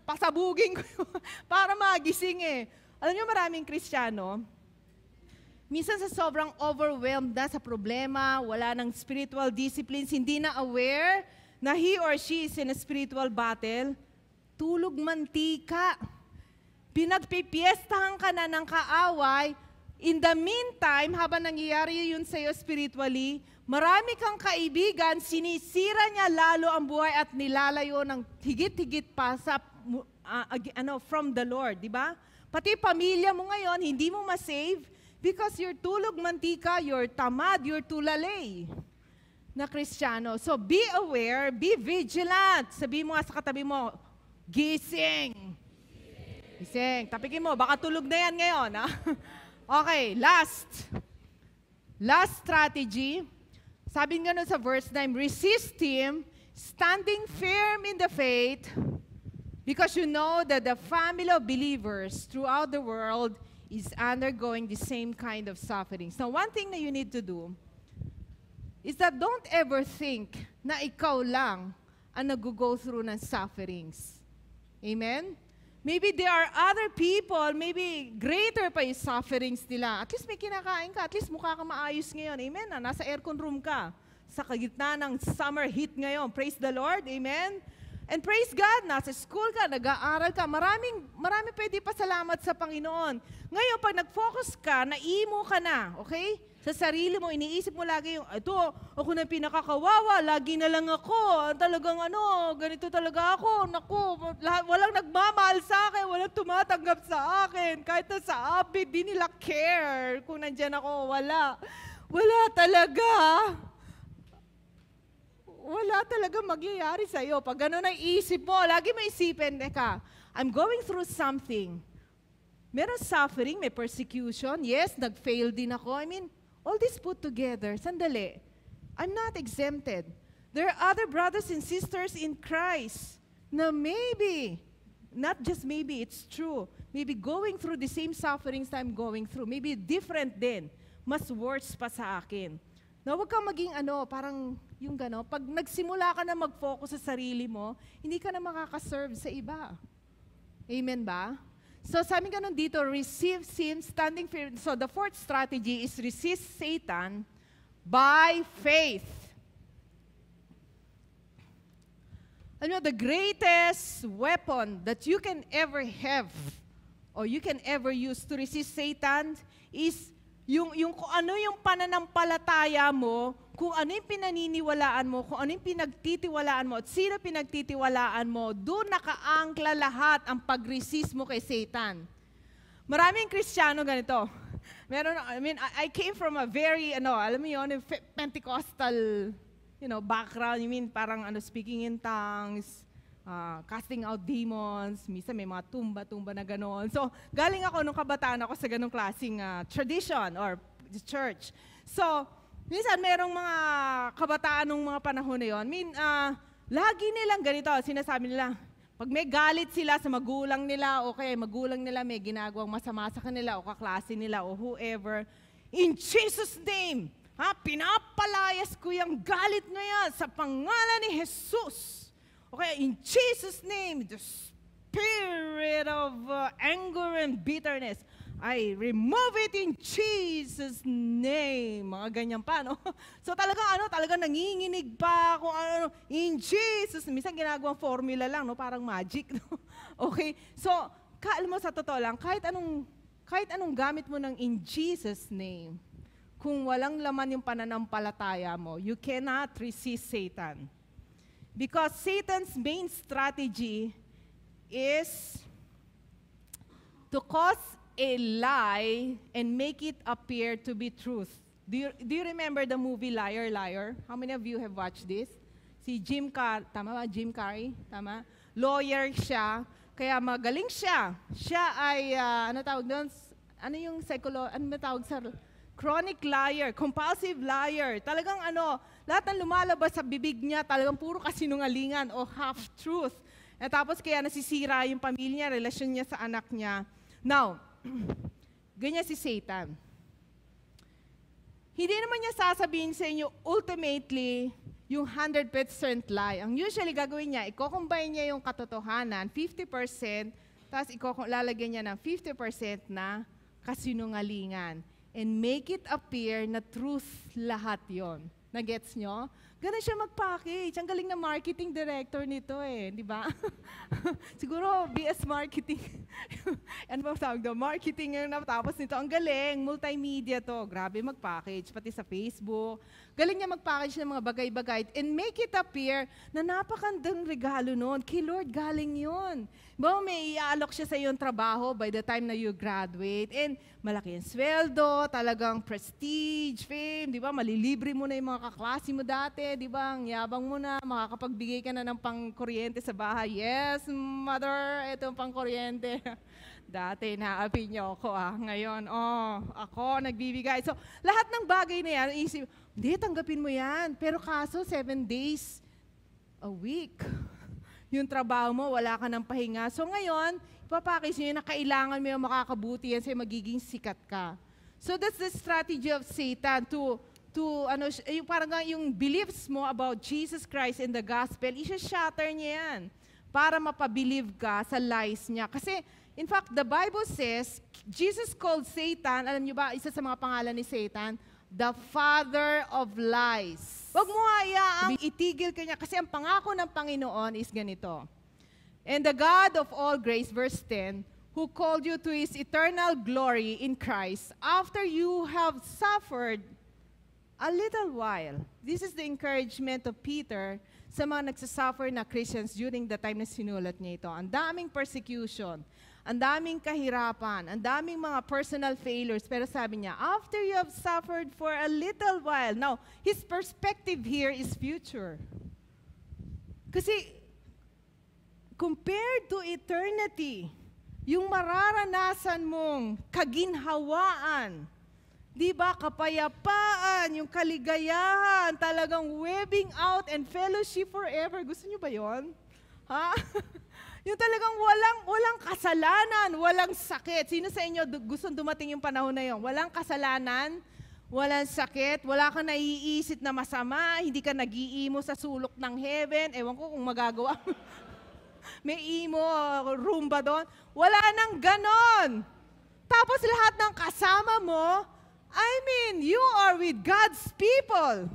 Pasabugin ko para magising Alam niyo, maraming Kristiyano, minsan sa sobrang overwhelmed na sa problema, wala ng spiritual disciplines, hindi na aware na he or she is in a spiritual battle, tulog mantika. Pinagpipiestahan ka na ng kaaway. In the meantime, habang nangyayari yun sa'yo spiritually, marami kang kaibigan, sinisira niya lalo ang buhay at nilalayo ng higit-higit pa sa, from the Lord, di ba? Pati pamilya mo ngayon, hindi mo ma-save because you're tulog mantika, you're tamad, you're tulalay na Kristiyano. So be aware, be vigilant. Sabi mo nga sa katabi mo, gising. Gising. Tapikin mo, baka tulog na yan ngayon. Ha? Okay, last strategy. Sabi nga nun sa verse 9, resist him, standing firm in the faith, because you know that the family of believers throughout the world is undergoing the same kind of sufferings. Now, one thing that you need to do is that don't ever think na ikaw lang ang nag-go through ng sufferings. Amen? Maybe there are other people, maybe greater pa yung sufferings nila. At least may kinakain ka, at least mukha ka maayos ngayon. Amen? Nasa aircon room ka, sa kagitna ng summer heat ngayon. Praise the Lord. Amen? And praise God, nasa school ka, nag-aaral ka, marami pwede pasalamat sa Panginoon. Ngayon, pag nag-focus ka, naimo ka na, okay? Sa sarili mo, iniisip mo lagi yung, ito, ako na pinakakawawa, lagi na lang ako, talagang ganito talaga ako, naku, walang nagmamahal sa akin, walang tumatanggap sa akin, kahit na sa api, di nila care kung nandyan ako, wala. Wala talaga. Wala talaga magyayari sa'yo. Pag gano'n ang isip mo, lagi may isipin, I'm going through something. Meron suffering, may persecution. Yes, nag-fail din ako. I mean, all this put together, sandali, I'm not exempted. There are other brothers and sisters in Christ na maybe, not just maybe, it's true, maybe going through the same sufferings I'm going through, maybe different din, mas worse pa sa akin. Na huwag kang maging parang yung gano'n, pag nagsimula ka na mag-focus sa sarili mo, hindi ka na makakaserve sa iba. Amen ba? So sabi nga nun dito, receive sin, standing firm. So the fourth strategy is resist Satan by faith. The greatest weapon that you can ever have or you can ever use to resist Satan is yung kung ano yung pananampalataya mo, kung ano yung pinaniniwalaan mo, kung ano yung pinagtitiwalaan mo, at sino pinagtitiwalaan mo, doon nakaangkla lahat ang pag-resist mo kay Satan. Maraming Kristiyano ganito. I came from a very, alam mo yun, Pentecostal, background. Parang speaking in tongues, casting out demons, minsan may mga tumba-tumba na gano'n. So, galing ako nung kabataan ako sa ganong klaseng tradition or church. So, minsan merong mga kabataan nung mga panahon na yun. Lagi nilang ganito, sinasabi nila, pag may galit sila sa magulang nila, okay, magulang nila may ginagawang masama sa kanila o kaklase nila o whoever, in Jesus' name, pinapalayas ko yung galit na yan sa pangalan ni Jesus. Okay, in Jesus' name, the spirit of anger and bitterness, I remove it in Jesus' name. Mga ganyan pa, no? So talagang nanginginig pa kung in Jesus. Minsan ginagawang formula lang, no? Parang magic, no? Okay, so alam mo, sa totoo lang, kahit anong gamit mo ng in Jesus' name, kung walang laman yung pananampalataya mo, you cannot resist Satan. Because Satan's main strategy is to cause a lie and make it appear to be truth. Do you remember the movie Liar, Liar? How many of you have watched this? Si Jim Carrey, tama ba? Jim Carrey, tama? Lawyer siya, kaya magaling siya. Siya ay, ano tawag doon? Ano yung ano tawag sa chronic liar, compulsive liar. Talagang lahat ng lumalabas sa bibig niya, talagang puro kasinungalingan o half-truth. At tapos kaya nasisira yung pamilya, relasyon niya sa anak niya. Now, ganyan si Satan. Hindi naman niya sasabihin sa inyo, ultimately, yung 100% lie. Ang usually gagawin niya, i-combine niya yung katotohanan, 50%, tapos lalagyan niya ng 50% na kasinungalingan. And make it appear na truth lahat yon. Nagets nyo? Ganun siya mag-package. Ang galing na marketing director nito di ba? Siguro BS Marketing. Ano ba tawag doon? Marketing yung natapos nito. Ang galing, multimedia to. Grabe mag-package, pati sa Facebook. Galing niya mag-package ng mga bagay-bagay and make it appear na napakandang regalo noon. Kay Lord galing yun. Ba, may iaalok siya sa iyong trabaho by the time na you graduate. And malaki ang sweldo, talagang prestige, fame, di ba? Malilibre mo na yung mga kaklase mo dati, di ba? Ang yabang mo na, makakapagbigay ka na ng pangkuryente sa bahay. Yes, mother, ito ang pangkuryente. Dati, naapi niyo ako Ngayon, ako nagbibigay. So, lahat ng bagay na yan, isip, hindi, tanggapin mo yan. Pero kaso, 7 days a week. Yung trabaho mo, wala ka ng pahinga. So ngayon, ipapakis nyo na kailangan mo yung makakabuti yan sa'yo, magiging sikat ka. So that's the strategy of Satan yung parang yung beliefs mo about Jesus Christ and the gospel, isa-shatter niya yan para mapabilieve ka sa lies niya. Kasi, in fact, the Bible says, Jesus called Satan, alam niyo ba, isa sa mga pangalan ni Satan, the father of lies. Huwag mo hayaang itigil ka niya kasi ang pangako ng Panginoon is ganito. And the God of all grace, verse 10, who called you to His eternal glory in Christ, after you have suffered a little while. This is the encouragement of Peter sa mga nagsasuffer na Christians during the time na sinulat niya ito. Ang daming persecution, ang daming kahirapan, ang daming mga personal failures. Pero sabi niya, after you have suffered for a little while. Now, his perspective here is future. Kasi, compared to eternity, yung mararanasan mong kaginhawaan, di ba, kapayapaan, yung kaligayahan, talagang webbing out and fellowship forever. Gusto niyo ba yon? Ha? Yung talagang walang kasalanan, walang sakit. Sino sa inyo gustong dumating yung panahon na yon? Walang kasalanan, walang sakit, wala kang naiisip na masama, hindi ka nag-iimo sa sulok ng heaven. Ewan ko kung magagawa. May imo, rumba doon. Wala nang ganon. Tapos lahat ng kasama mo, you are with God's people.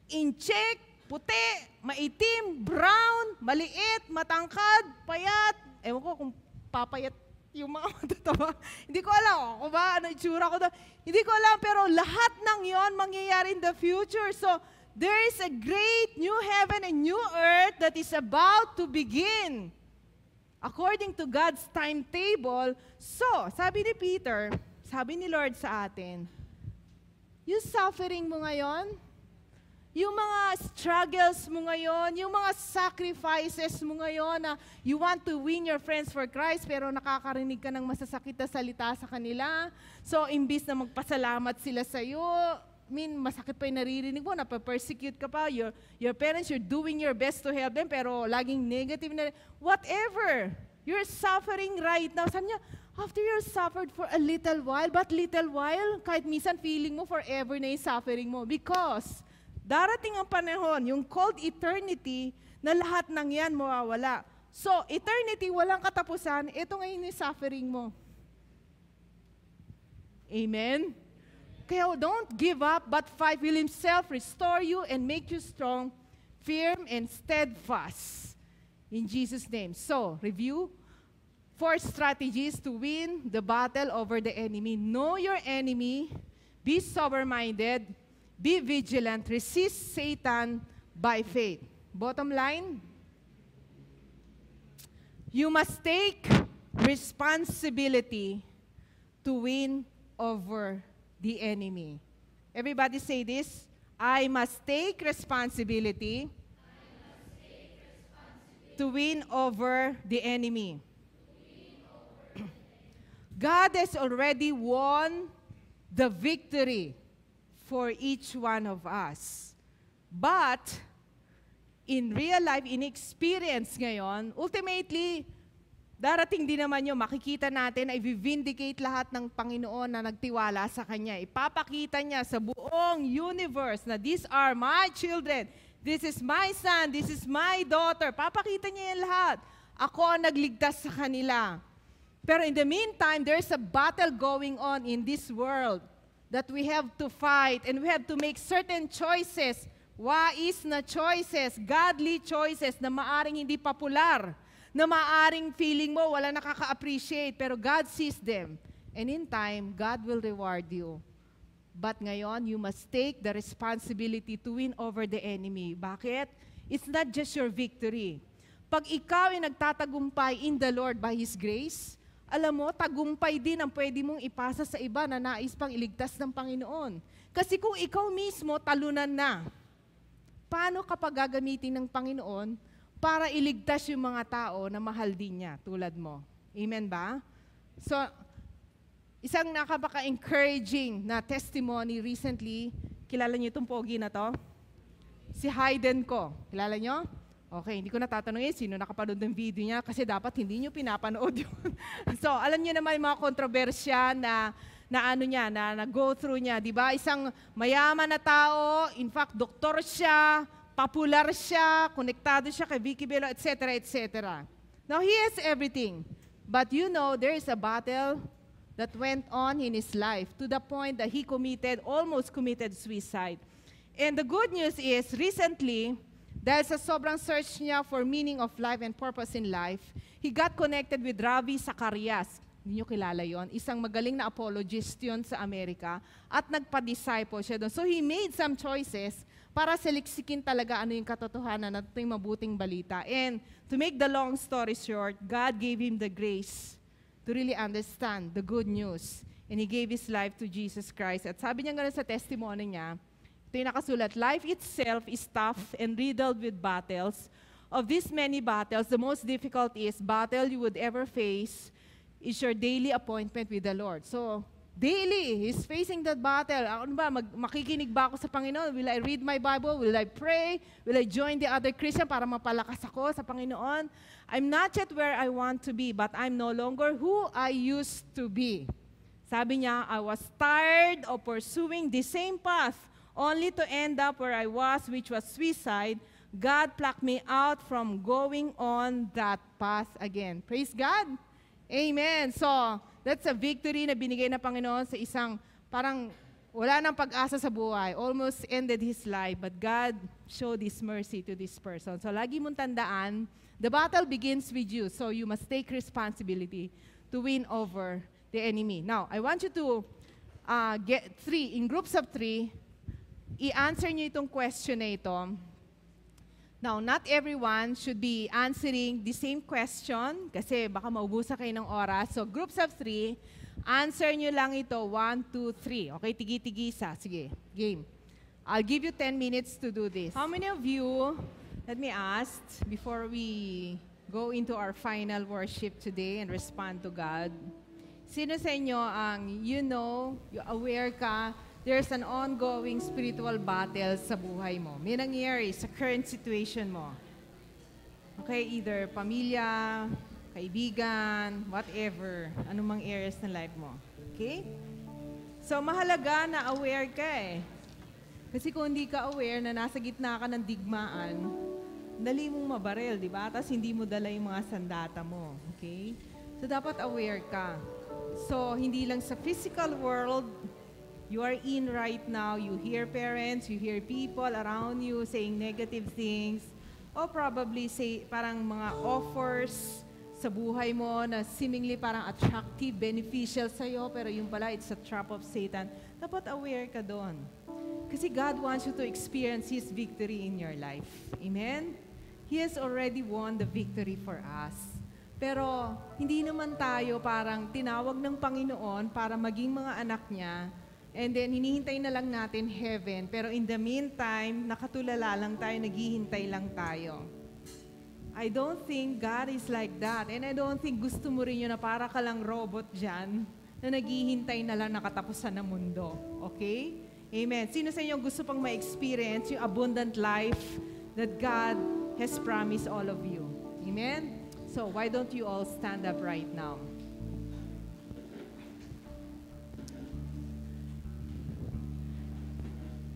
In check, puti, maitim, brown, maliit, matangkad, payat. Ewan ko kung papayat yung mga matatawa. Hindi ko alam kung ba, ano itsura ko doon. Hindi ko alam, pero lahat ng yon mangyayari in the future. So, there is a great new heaven and new earth that is about to begin. According to God's timetable. So, sabi ni Peter, sabi ni Lord sa atin, yung suffering mo ngayon, yung mga struggles mo ngayon, yung mga sacrifices mo ngayon na you want to win your friends for Christ pero nakakarinig ka ng masasakit na salita sa kanila. So, imbis na magpasalamat sila sa iyo, masakit pa yung naririnig mo, napapersecute ka pa, your parents, you're doing your best to help them pero laging negative na, whatever, you're suffering right now. Sabi niya, after you suffered for a little while, but little while, kahit minsan feeling mo forever na yung suffering mo because darating ang panahon, yung called eternity, na lahat ng yan mawawala. So, eternity, walang katapusan, ito ngayon yung suffering mo. Amen? Kaya don't give up, but fight. Will Himself restore you and make you strong, firm, and steadfast. In Jesus' name. So, review. 4 strategies to win the battle over the enemy. Know your enemy, be sober-minded, be vigilant, resist Satan by faith. Bottom line, you must take responsibility to win over the enemy. Everybody say this. I must take responsibility to win over the enemy. God has already won the victory for each one of us. But, in real life, in experience ngayon, ultimately, darating din naman yung makikita natin ay vindicate lahat ng Panginoon na nagtiwala sa Kanya. Ipapakita niya sa buong universe na these are my children, this is my son, this is my daughter. Papakita niya yan lahat. Ako ang nagligtas sa kanila. Pero in the meantime, there's a battle going on in this world that we have to fight and we have to make certain choices. Wais na choices, godly choices na maaring hindi popular, na maaring feeling mo wala nakaka-appreciate, pero God sees them. And in time, God will reward you. But ngayon, you must take the responsibility to win over the enemy. Bakit? It's not just your victory. Pag ikaw ay nagtatagumpay in the Lord by His grace, alam mo, tagumpay din ang pwede mong ipasa sa iba na nais pang iligtas ng Panginoon. Kasi kung ikaw mismo talunan na, paano kapag gagamitin ng Panginoon para iligtas yung mga tao na mahal din niya, tulad mo? Amen ba? So, isang nakapaka-encouraging na testimony recently, kilala niyo itong pogi na to? Si Hayden ko. Kilala niyo? Okay, hindi ko natatanungin sino nakapanood ng video niya kasi dapat hindi niyo pinapanood yun. So, alam niyo naman yung mga kontrobersya na ano niya, na go through niya, di ba? Isang mayaman na tao, in fact, doktor siya, popular siya, konektado siya kay Vicky Bello, etc., etc. Now, he has everything. But you know, there is a battle that went on in his life to the point that he almost committed suicide. And the good news is, recently, dahil sa sobrang search niya for meaning of life and purpose in life, he got connected with Ravi Zacharias. Hindi niyo kilala yon. Isang magaling na apologist yun sa Amerika at nagpa-disciple siya doon. So he made some choices para seliksikin talaga ano yung katotohanan at ito yung mabuting balita. And to make the long story short, God gave him the grace to really understand the good news. And he gave his life to Jesus Christ. At sabi niya gano'n sa testimony niya, ito yung nakasulat, life itself is tough and riddled with battles. Of these many battles, the most difficult battle you would ever face is your daily appointment with the Lord. So, daily, he's facing that battle. Ano ba, makikinig ba ako sa Panginoon? Will I read my Bible? Will I pray? Will I join the other Christian para mapalakas ako sa Panginoon? I'm not yet where I want to be, but I'm no longer who I used to be. Sabi niya, I was tired of pursuing the same path only to end up where I was, which was suicide. God plucked me out from going on that path again. Praise God. Amen. So, that's a victory na binigay na Panginoon sa isang parang wala nang pag-asa sa buhay. Almost ended his life, but God showed His mercy to this person. So, lagi mong tandaan, the battle begins with you. So, you must take responsibility to win over the enemy. Now, I want you to get in groups of 3, i-answer niyo itong question na ito. Now, not everyone should be answering the same question kasi baka maubusan kayo ng oras. So, groups of 3, answer niyo lang ito, 1, 2, 3. Okay, tigi-tigisa. Sige, game. I'll give you 10 minutes to do this. How many of you, let me ask, before we go into our final worship today and respond to God, sino sa inyo ang aware ka, there's an ongoing spiritual battle sa buhay mo. May nangyayari sa current situation mo. Okay, either pamilya, kaibigan, whatever, anumang areas ng life mo. Okay? So, mahalaga na aware ka eh. Kasi kung hindi ka aware na nasa gitna ka ng digmaan, dali mong mabaril, di ba? Tapos hindi mo dala yung mga sandata mo. Okay? So, dapat aware ka. So, hindi lang sa physical world, you are in right now, you hear parents, you hear people around you saying negative things, or probably say parang mga offers sa buhay mo na seemingly parang attractive, beneficial sa'yo, pero yung pala, it's a trap of Satan, dapat aware ka doon. Kasi God wants you to experience His victory in your life. Amen? He has already won the victory for us. Pero hindi naman tayo parang tinawag ng Panginoon para maging mga anak niya, and then hinihintay na lang natin heaven, pero in the meantime, nakatulala lang tayo, naghihintay lang tayo. I don't think God is like that. And I don't think gusto mo rin yun na para ka lang robot dyan na naghihintay na lang nakatapusan ng mundo. Okay? Amen. Sino sa inyo gusto pang ma-experience yung abundant life that God has promised all of you? Amen? So, why don't you all stand up right now?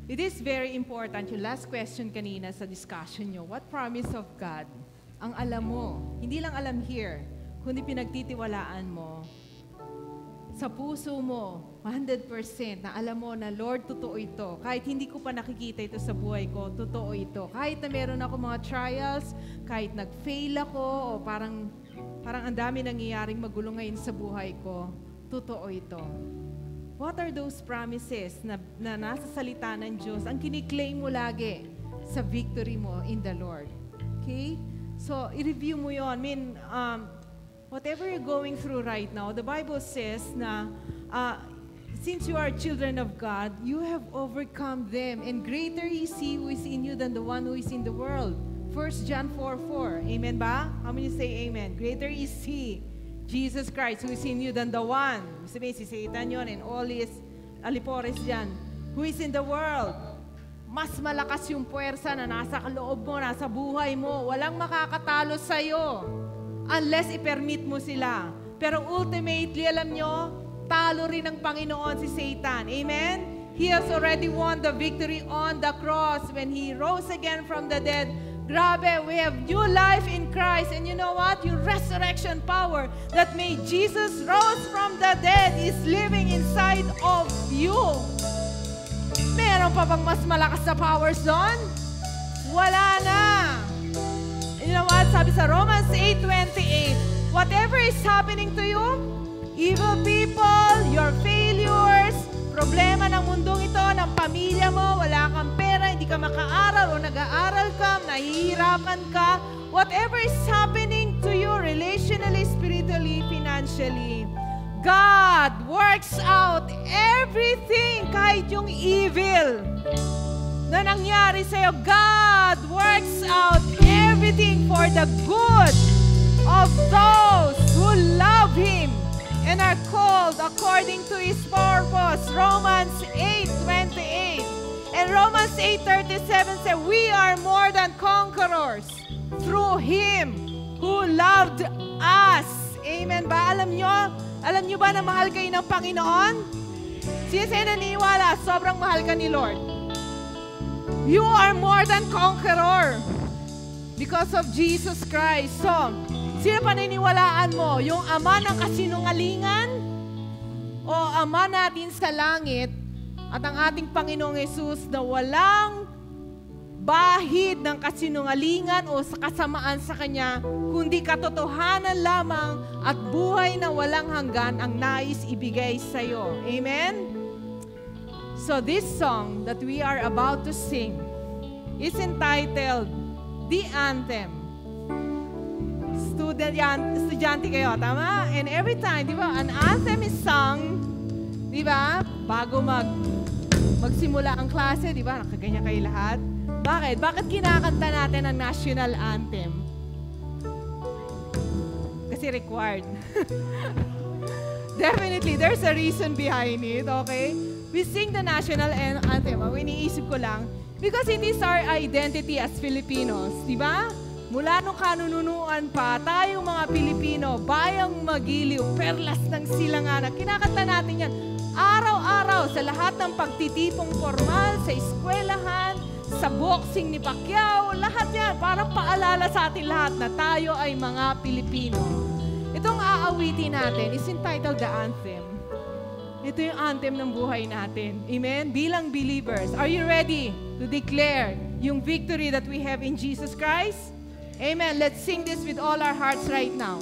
It is very important. Yung last question kanina sa discussion nyo, what promise of God ang alam mo, hindi lang alam here, kundi pinagtitiwalaan mo, sa puso mo, 100% na alam mo na, Lord, totoo ito. Kahit hindi ko pa nakikita ito sa buhay ko, totoo ito. Kahit na meron ako mga trials, kahit nag-fail ako, o parang ang dami nangyayaring magulo ngayon sa buhay ko, totoo ito. What are those promises na nasa salita ng Diyos, ang kiniklaim mo lagi sa victory mo in the Lord? Okay? So, i-review mo yun. I mean, whatever you're going through right now, the Bible says na since you are children of God, you have overcome them, and greater is He who is in you than the one who is in the world. 1 John 4:4. Amen ba? How many say amen? Greater is He, Jesus Christ, who is in you than the one. Sabihin, si Satan yun and all his alipores dyan. Who is in the world. Mas malakas yung puwersa na nasa loob mo, nasa buhay mo. Walang makakatalo sa'yo unless i-permit mo sila. Pero ultimately, alam nyo, talo rin ng Panginoon si Satan. Amen? He has already won the victory on the cross when He rose again from the dead. Grabe, we have new life in Christ. And you know what? Yung resurrection power that made Jesus rose from the dead is living inside of you. Meron pa bang mas malakas na powers doon? Wala na. You know what? Sabi sa Romans 8:28, whatever is happening to you, evil people, your failures, problema ng mundong ito, ng pamilya mo, wala kang pera, hindi ka makaaral o nag-aaral ka, nahihirapan ka, whatever is happening to you relationally, spiritually, financially, God works out everything, kahit yung evil na nangyari sa'yo, God works out everything for the good of those who love Him and are called according to His purpose. Romans 8:28. And Romans 8:37 says, we are more than conquerors through Him who loved us. Amen ba? Alam nyo ba na mahal kayo ng Panginoon? Sino naniniwala, sobrang mahal ka ni Lord? You are more than conqueror because of Jesus Christ. So, sino paniniwalaan mo? Yung ama ng kasinungalingan o ama natin sa langit at ang ating Panginoong Yesus na walang bahid ng kasinungalingan o sa kasamaan sa Kanya, kundi katotohanan lamang at buhay na walang hanggan ang nais ibigay sa iyo. Amen? So this song that we are about to sing is entitled The Anthem. Estudyante kayo, tama? And every time, di ba, an anthem is sung, di ba, bago magsimula ang klase, di ba, nakaganyan kayo lahat. Bakit? Bakit kinakanta natin ang national anthem? Kasi required. Definitely, there's a reason behind it, okay? We sing the national anthem. Iniisip ko lang, because it is our identity as Filipinos, di ba? Mula nung kanununuan pa, tayong mga Pilipino, bayang magiliw, perlas ng silanganan. Kinakanta natin yan araw-araw sa lahat ng pagtitipong formal, sa eskwelahan, sa boxing ni Pacquiao, lahat yan. Parang paalala sa atin lahat na tayo ay mga Pilipino. Itong aawitin natin is entitled The Anthem. Ito yung anthem ng buhay natin. Amen? Bilang believers, are you ready to declare yung victory that we have in Jesus Christ? Amen. Let's sing this with all our hearts right now.